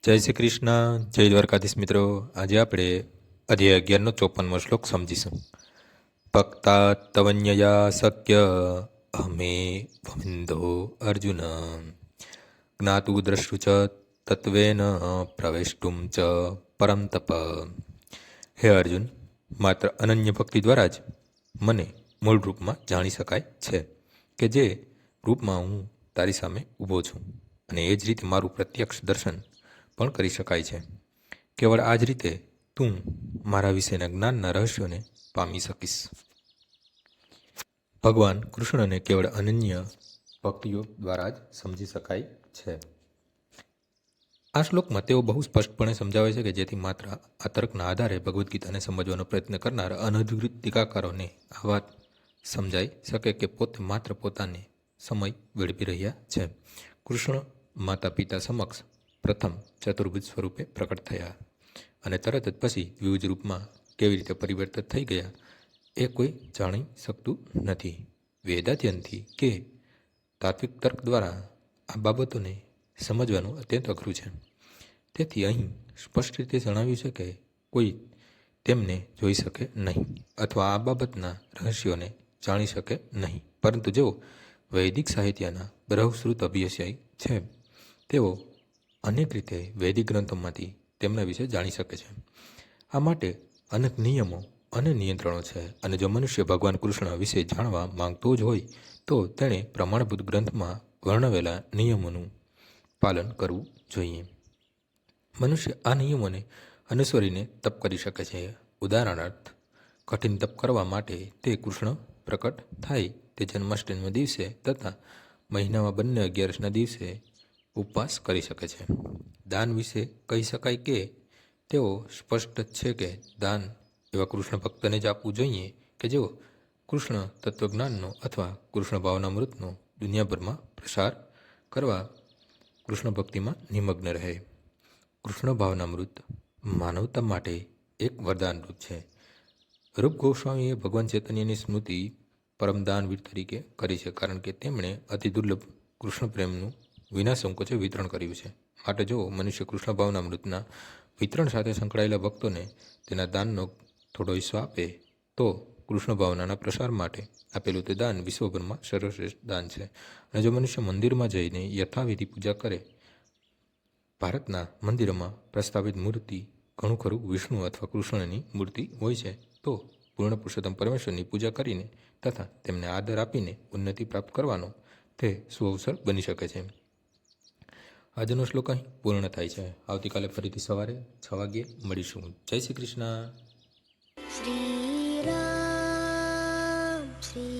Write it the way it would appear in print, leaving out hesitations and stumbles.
જય શ્રી કૃષ્ણ, જય દ્વારકાધીશ મિત્રો. આજે આપણે અધ્યાય 11નો 54મો શ્લોક સમજીશું. ભક્તા તવન્યયા શક્ય અહમે ભવિંદો અર્જુન જ્ઞાતુ દ્રષ્ટુ ચ તત્વેન પ્રવેષ્ટુમ ચ પરમ તપ. હે અર્જુન, માત્ર અનન્ય ભક્તિ દ્વારા જ મને મૂળ રૂપમાં જાણી શકાય છે, કે જે રૂપમાં હું તારી સામે ઊભો છું, અને એ જ રીતે મારું પ્રત્યક્ષ દર્શન પણ કરી શકાય છે. કેવળ આ જ રીતે તું મારા વિશેના જ્ઞાનના રહસ્યોને પામી શકીશ. ભગવાન કૃષ્ણને કેવળ અનન્ય ભક્તિયોગ દ્વારા જ સમજી શકાય છે. આ શ્લોકમાં તેઓ બહુ સ્પષ્ટપણે સમજાવે છે કે જેથી માત્ર આ તર્કના આધારે ભગવદ્ ગીતાને સમજવાનો પ્રયત્ન કરનાર અનધિકૃત ટીકાકારોને આ વાત સમજાઈ શકે કે પોતે માત્ર પોતાને સમય વેડફી રહ્યા છે. કૃષ્ણ માતા પિતા સમક્ષ પ્રથમ ચતુર્ભુજ સ્વરૂપે પ્રકટ થયા અને તરત જ પછી દ્વિભુજ રૂપમાં કેવી રીતે પરિવર્તિત થઈ ગયા એ કોઈ જાણી શકતું નથી. વેદાધ્યનથી કે તાત્વિક તર્ક દ્વારા આ બાબતોને સમજવાનું અત્યંત અઘરું છે. તેથી અહીં સ્પષ્ટ રીતે જણાવ્યું છે કે કોઈ તેમને જોઈ શકે નહીં અથવા આ બાબતના રહસ્યોને જાણી શકે નહીં, પરંતુ જેઓ વૈદિક સાહિત્યના બહુશ્રુત અભ્યાસી છે તેઓ અનેક રીતે વૈદિક ગ્રંથોમાંથી તેમના વિશે જાણી શકે છે. આ માટે અનેક નિયમો અને નિયંત્રણો છે, અને જો મનુષ્ય ભગવાન કૃષ્ણ વિશે જાણવા માંગતો જ હોય તો તેણે પ્રમાણભૂત ગ્રંથમાં વર્ણવેલા નિયમોનું પાલન કરવું જોઈએ. મનુષ્ય આ નિયમોને અનુસરીને તપ કરી શકે છે. ઉદાહરણાર્થ, કઠિન તપ કરવા માટે તે કૃષ્ણ પ્રકટ થાય તે જન્માષ્ટમીના દિવસે તથા મહિનામાં બંને 11ના દિવસે ઉપવાસ કરી શકે છે. દાન વિશે કહી શકાય કે તેઓ સ્પષ્ટ છે કે દાન એવા કૃષ્ણ ભક્તને જ આપવું જોઈએ કે જેઓ કૃષ્ણ તત્વજ્ઞાનનો અથવા કૃષ્ણ ભાવનામૃતનો દુનિયાભરમાં પ્રસાર કરવા કૃષ્ણ ભક્તિમાં નિમગ્ન રહે. કૃષ્ણ ભાવનામૃત માનવતા માટે એક વરદાનરૂપ છે. રૂપ ગોસ્વામીએ ભગવાન ચૈતન્યની સ્મૃતિ પરમદાનવીર તરીકે કરી છે, કારણ કે તેમણે અતિ દુર્લભ કૃષ્ણ પ્રેમનું વિના સંકોચે વિતરણ કર્યું છે. માટે જો મનુષ્ય કૃષ્ણ ભાવનામૃતના વિતરણ સાથે સંકળાયેલા ભક્તોને તેના દાનનો થોડો હિસ્સો આપે તો કૃષ્ણ ભાવનાના પ્રસાર માટે આપેલું તે દાન વિશ્વભરમાં સર્વશ્રેષ્ઠ દાન છે. અને જો મનુષ્ય મંદિરમાં જઈને યથાવિધિ પૂજા કરે, ભારતના મંદિરોમાં પ્રસ્થાપિત મૂર્તિ ઘણું ખરું વિષ્ણુ અથવા કૃષ્ણની મૂર્તિ હોય છે, તો પૂર્ણ પુરુષોત્તમ પરમેશ્વરની પૂજા કરીને તથા તેમને આદર આપીને ઉન્નતિ પ્રાપ્ત કરવાનો તે સુઅવસર બની શકે છે. આજનો શ્લોક અહીં પૂર્ણ થાય છે. આવતીકાલે ફરીથી સવારે 6 વાગ્યે મળીશું. જય શ્રી કૃષ્ણ. શ્રી રામ શ્રી